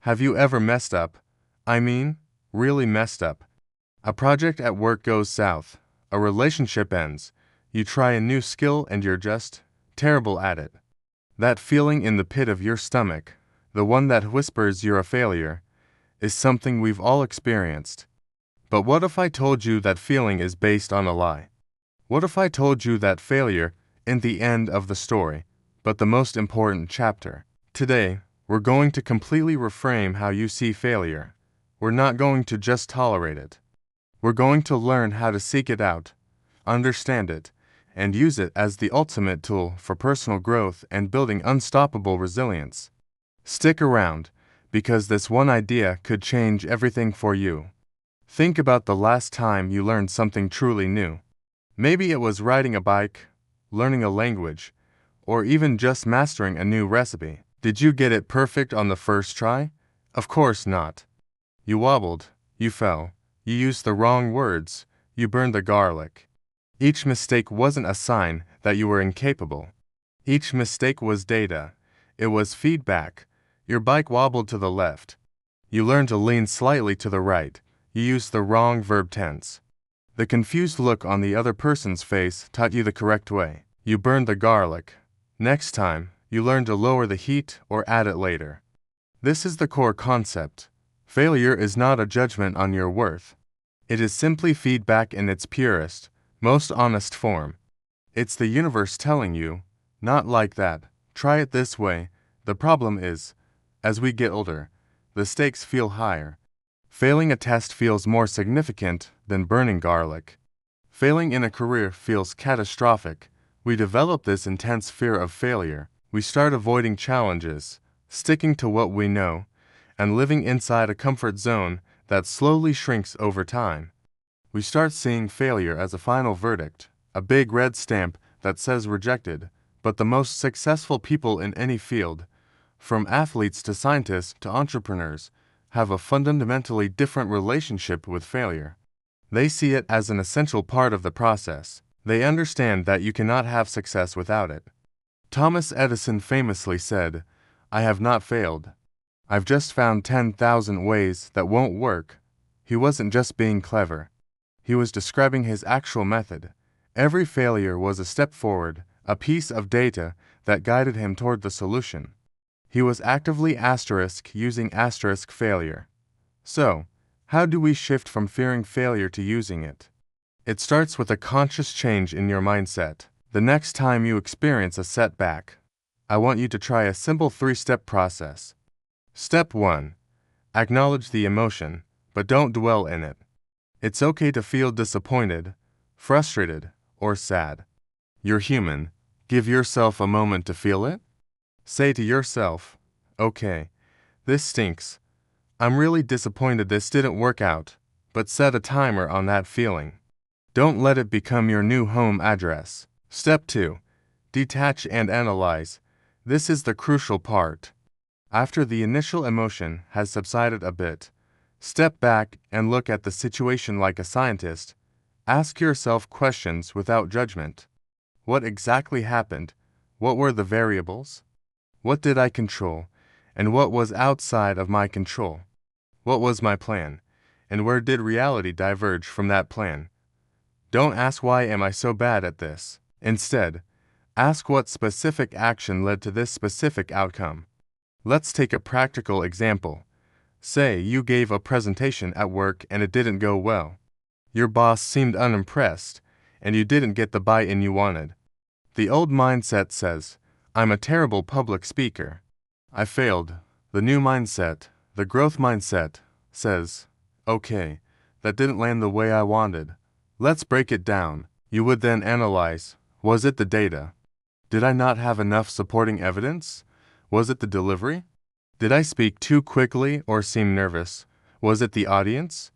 Have you ever messed up? I mean, really messed up. A project at work goes south, a relationship ends, you try a new skill and you're just terrible at it. That feeling in the pit of your stomach, the one that whispers you're a failure, is something we've all experienced. But what if I told you that feeling is based on a lie? What if I told you that failure isn't the end of the story, but the most important chapter? Today, we're going to completely reframe how you see failure. We're not going to just tolerate it. We're going to learn how to seek it out, understand it, and use it as the ultimate tool for personal growth and building unstoppable resilience. Stick around, because this one idea could change everything for you. Think about the last time you learned something truly new. Maybe it was riding a bike, learning a language, or even just mastering a new recipe. Did you get it perfect on the first try? Of course not. You wobbled, you fell, you used the wrong words, you burned the garlic. Each mistake wasn't a sign that you were incapable. Each mistake was data. It was feedback. Your bike wobbled to the left. You learned to lean slightly to the right. You used the wrong verb tense. The confused look on the other person's face taught you the correct way. You burned the garlic. Next time, you learned to lower the heat or add it later. This is the core concept. Failure is not a judgment on your worth. It is simply feedback in its purest, most honest form. It's the universe telling you, not like that, try it this way. The problem is, as we get older, the stakes feel higher. Failing a test feels more significant than burning garlic. Failing in a career feels catastrophic. We develop this intense fear of failure. We start avoiding challenges, sticking to what we know, and living inside a comfort zone that slowly shrinks over time. We start seeing failure as a final verdict, a big red stamp that says rejected. But the most successful people in any field, from athletes to scientists to entrepreneurs, have a fundamentally different relationship with failure. They see it as an essential part of the process. They understand that you cannot have success without it. Thomas Edison famously said, "I have not failed. I've just found 10,000 ways that won't work." He wasn't just being clever. He was describing his actual method. Every failure was a step forward, a piece of data that guided him toward the solution. He was actively using failure. So, how do we shift from fearing failure to using it? It starts with a conscious change in your mindset. The next time you experience a setback, I want you to try a simple 3-step process. Step 1. Acknowledge the emotion, but don't dwell in it. It's okay to feel disappointed, frustrated, or sad. You're human. Give yourself a moment to feel it. Say to yourself, "Okay, this stinks. I'm really disappointed this didn't work out," but set a timer on that feeling. Don't let it become your new home address. Step 2. Detach and analyze. This is the crucial part. After the initial emotion has subsided a bit, step back and look at the situation like a scientist. Ask yourself questions without judgment. What exactly happened? What were the variables? What did I control? And what was outside of my control? What was my plan? And where did reality diverge from that plan? Don't ask why am I so bad at this. Instead, ask what specific action led to this specific outcome. Let's take a practical example. Say you gave a presentation at work and it didn't go well. Your boss seemed unimpressed, and you didn't get the buy-in you wanted. The old mindset says, "I'm a terrible public speaker. I failed." The new mindset, the growth mindset, says, "Okay, that didn't land the way I wanted. Let's break it down." You would then analyze, was it the data? Did I not have enough supporting evidence? Was it the delivery? Did I speak too quickly or seem nervous? Was it the audience?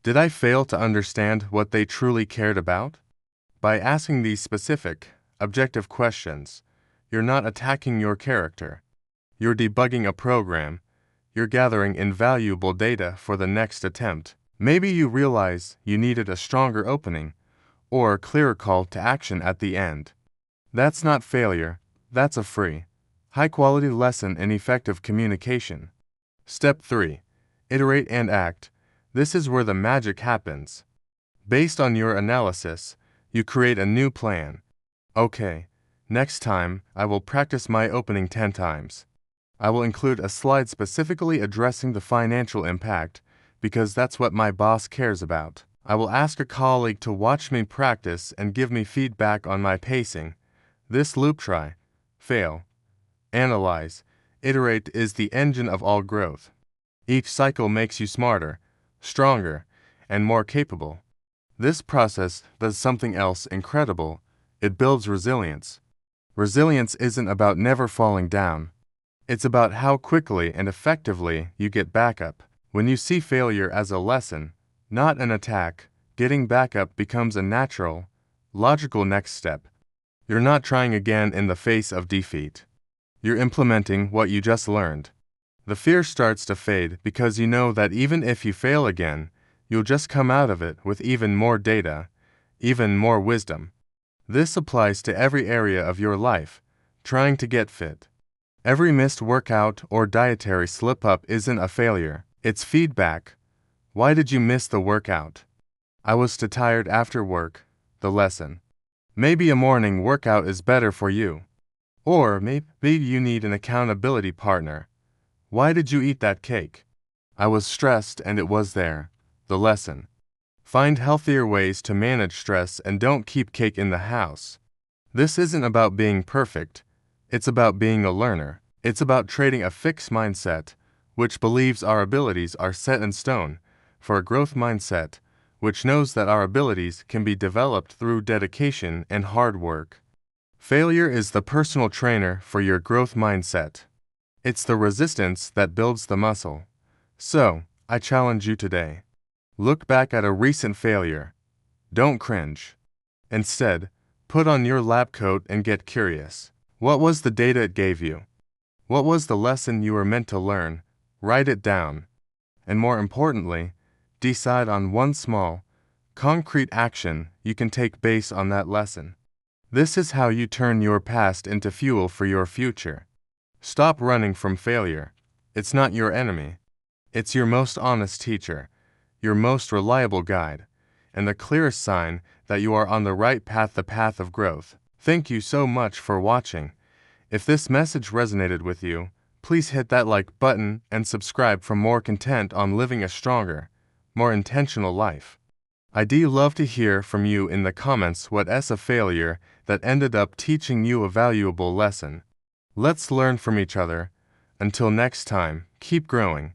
Did I fail to understand what they truly cared about? By asking these specific, objective questions, you're not attacking your character. You're debugging a program. You're gathering invaluable data for the next attempt. Maybe you realize you needed a stronger opening, or a clearer call to action at the end. That's not failure, that's a free, high-quality lesson in effective communication. Step 3. Iterate and act. This is where the magic happens. Based on your analysis, you create a new plan. Okay, next time I will practice my opening 10 times. I will include a slide specifically addressing the financial impact, because that's what my boss cares about. I will ask a colleague to watch me practice and give me feedback on my pacing. This loop: try, fail, analyze, iterate is the engine of all growth. Each cycle makes you smarter, stronger, and more capable. This process does something else incredible. It builds resilience. Resilience isn't about never falling down. It's about how quickly and effectively you get back up. When you see failure as a lesson, not an attack, getting back up becomes a natural, logical next step. You're not trying again in the face of defeat. You're implementing what you just learned. The fear starts to fade because you know that even if you fail again, you'll just come out of it with even more data, even more wisdom. This applies to every area of your life. Trying to get fit. Every missed workout or dietary slip-up isn't a failure. It's feedback. Why did you miss the workout? I was too tired after work. The lesson. Maybe a morning workout is better for you. Or maybe you need an accountability partner. Why did you eat that cake? I was stressed and it was there. The lesson. Find healthier ways to manage stress and don't keep cake in the house. This isn't about being perfect. It's about being a learner. It's about trading a fixed mindset, which believes our abilities are set in stone, for a growth mindset, which knows that our abilities can be developed through dedication and hard work. Failure is the personal trainer for your growth mindset. It's the resistance that builds the muscle. So, I challenge you today. Look back at a recent failure. Don't cringe. Instead, put on your lab coat and get curious. What was the data it gave you? What was the lesson you were meant to learn? Write it down. And more importantly, decide on one small, concrete action you can take based on that lesson. This is how you turn your past into fuel for your future. Stop running from failure. It's not your enemy. It's your most honest teacher, your most reliable guide, and the clearest sign that you are on the right path, the path of growth. Thank you so much for watching. If this message resonated with you, please hit that like button and subscribe for more content on living a stronger, more intentional life. I'd love to hear from you in the comments what's a failure that ended up teaching you a valuable lesson. Let's learn from each other. Until next time, keep growing.